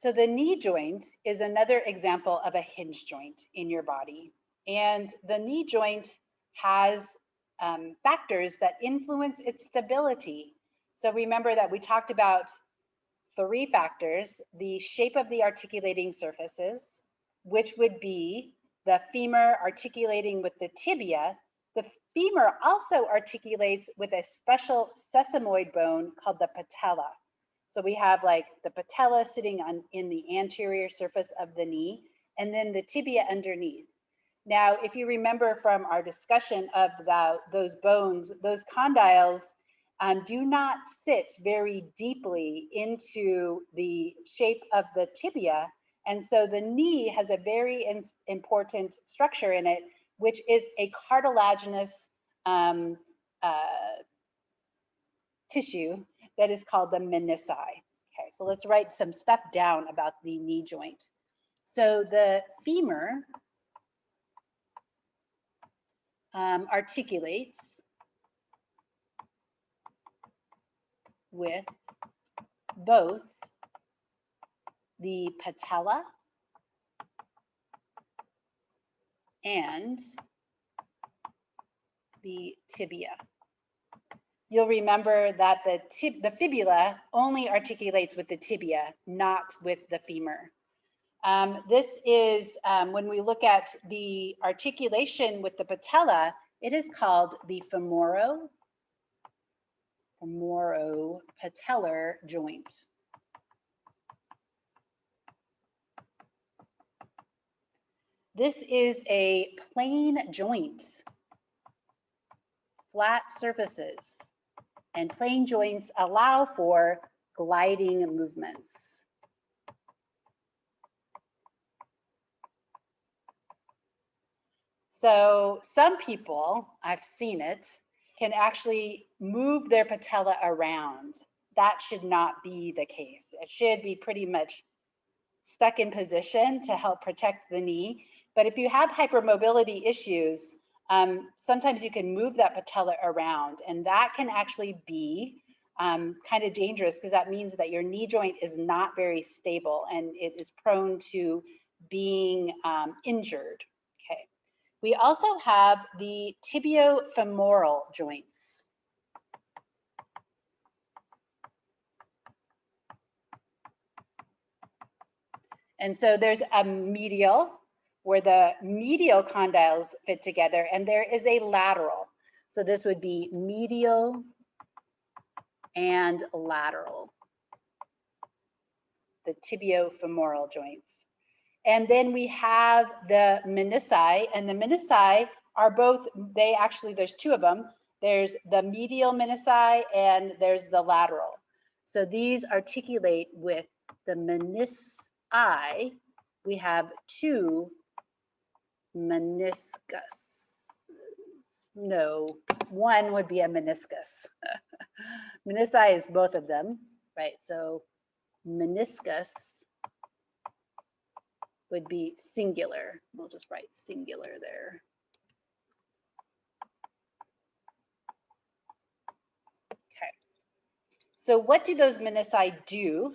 So the knee joint is another example of a hinge joint in your body. And the knee joint has factors that influence its stability. So remember that we talked about 3 factors: the shape of the articulating surfaces, which would be the femur articulating with the tibia. The femur also articulates with a special sesamoid bone called the patella. So we have like the patella sitting in the anterior surface of the knee, and then the tibia underneath. Now, if you remember from our discussion of those bones, those condyles do not sit very deeply into the shape of the tibia. And so the knee has a very important structure in it, which is a cartilaginous tissue that is called the menisci. Okay, so let's write some stuff down about the knee joint. So the femur articulates with both the patella and the tibia. You'll remember that the fibula only articulates with the tibia, not with the femur. This is, when we look at the articulation with the patella, it is called the Femoro patellar joint. This is a plane joint, flat surfaces, and plane joints allow for gliding movements. So some people, I've seen it, can actually move their patella around. That should not be the case. It should be pretty much stuck in position to help protect the knee. But if you have hypermobility issues, sometimes you can move that patella around, and that can actually be kind of dangerous, because that means that your knee joint is not very stable and it is prone to being injured. Okay. We also have the tibiofemoral joints. And so there's a medial, where the medial condyles fit together, and there is a lateral. So this would be medial and lateral, the tibiofemoral joints. And then we have the menisci, and the menisci are both, there's 2 of them. There's the medial menisci and there's the lateral. So these articulate with the menisci. We have 2 meniscus. No, 1 would be a meniscus. Menisci is both of them, right? So meniscus would be singular. We'll just write singular there. Okay. So what do those menisci do?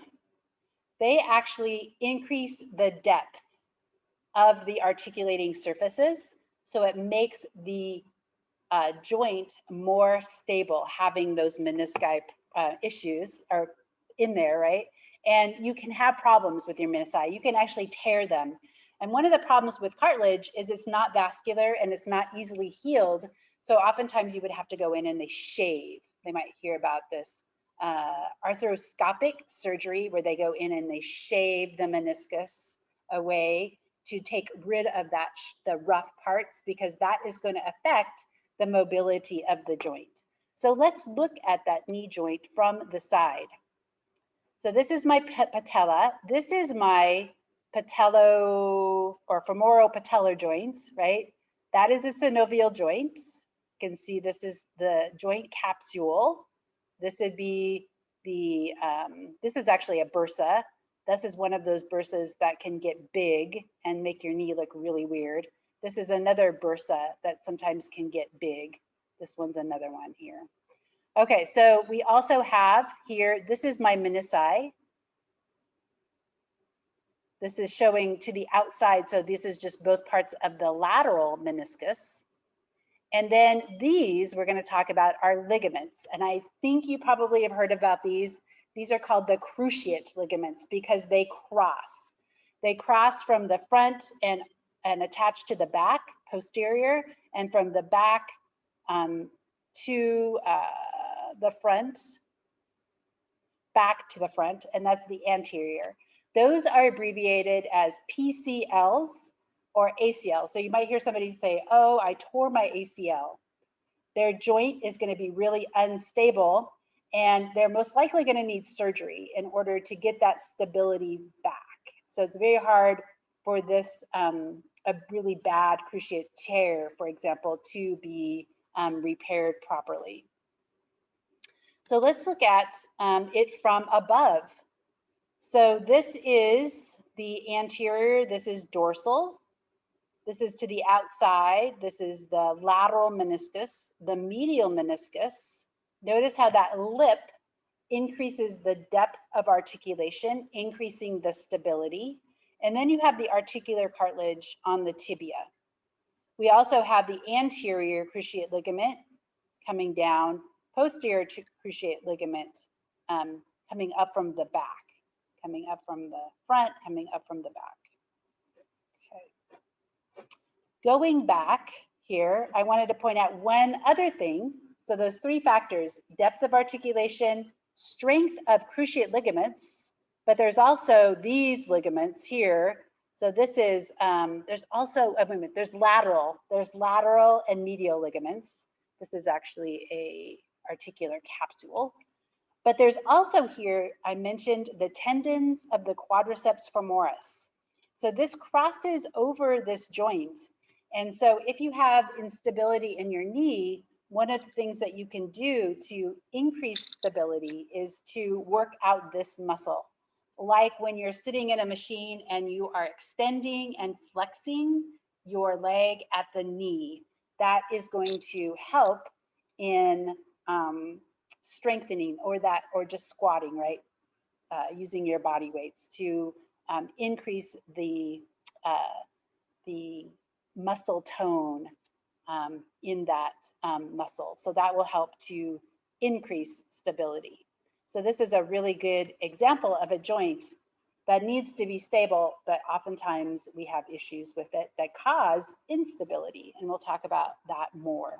They actually increase the depth of the articulating surfaces, so it makes the joint more stable, having those menisci issues are in there, right? And you can have problems with your menisci. You can actually tear them. And one of the problems with cartilage is it's not vascular and it's not easily healed. So oftentimes you would have to go in and they shave. They might hear about this arthroscopic surgery, where they go in and they shave the meniscus away to take rid of the rough parts, because that is going to affect the mobility of the joint. So let's look at that knee joint from the side. So this is my patella. This is my patello or femoral patellar joints, right? That is a synovial joint. You can see this is the joint capsule. This would be the, this is actually a bursa. This is one of those bursas that can get big and make your knee look really weird. This is another bursa that sometimes can get big. This one's another one here. Okay, so we also have here, this is my menisci. This is showing to the outside. So this is just both parts of the lateral meniscus. And then these we're going to talk about are ligaments. And I think you probably have heard about these. These are called the cruciate ligaments because they cross. They cross from the front and attach to the back, posterior, and from the back to the front, back to the front, and that's the anterior. Those are abbreviated as PCLs or ACL. So you might hear somebody say, oh, I tore my ACL. Their joint is going to be really unstable, and they're most likely going to need surgery in order to get that stability back. So it's very hard for this, a really bad cruciate tear, for example, to be repaired properly. So let's look at it from above. So this is the anterior, this is dorsal. This is to the outside. This is the lateral meniscus, the medial meniscus. Notice how that lip increases the depth of articulation, increasing the stability. And then you have the articular cartilage on the tibia. We also have the anterior cruciate ligament coming down, posterior cruciate ligament coming up from the back, coming up from the front, coming up from the back. Okay. Going back here, I wanted to point out one other thing. So those three factors: depth of articulation, strength of cruciate ligaments, but there's also these ligaments here. So this is, there's also, there's lateral and medial ligaments. This is actually a articular capsule. But there's also here, I mentioned the tendons of the quadriceps femoris. So this crosses over this joint. And so if you have instability in your knee, one of the things that you can do to increase stability is to work out this muscle. Like when you're sitting in a machine and you are extending and flexing your leg at the knee, that is going to help in strengthening or just squatting, right? Using your body weights to increase the muscle tone in that muscle. So that will help to increase stability. So this is a really good example of a joint that needs to be stable, but oftentimes we have issues with it that cause instability, and we'll talk about that more.